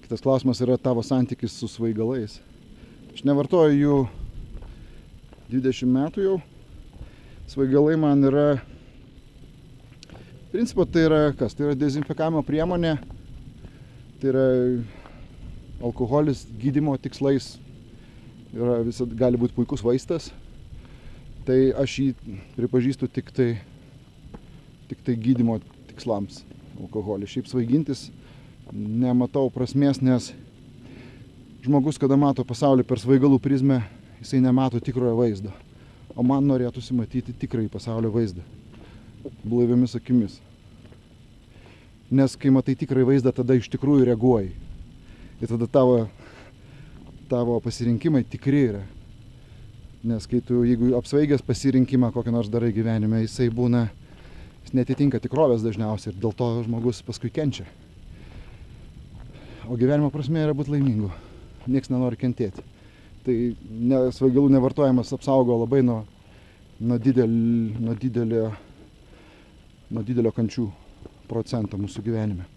Kitas klausimas yra tavo santykis su svaigalais. Aš nevartoju jų 20 metų jau. Svaigalai man yra... Principo tai yra kas? Tai yra dezinfekavimo priemonė. Tai yra alkoholis gydymo tikslais. Gali būti puikus vaistas. Tai aš jį pripažįstu tik tai gydymo tikslams alkoholį. Šiaip svaigintis nematau prasmės, nes žmogus, kada mato pasaulį per svaigalų prizmę, jisai nemato tikrojo vaizdo. O man norėtųsi matyti tikrąjį pasaulio vaizdą. Blaiviomis akimis. Nes kai matai tikrąjį vaizdą, tada iš tikrųjų reaguoji. Ir tada tavo pasirinkimai tikri yra. Nes kai tu, jeigu apsvaigęs pasirinkimą kokį nors darai gyvenime, jis netitinka tikrovės dažniausiai ir dėl to žmogus paskui kenčia. O gyvenimo prasmė yra būti laimingu. Niekas nenori kentėti. Tai svaigalų nevartojimas apsaugo labai nuo didelio kančių procento mūsų gyvenime.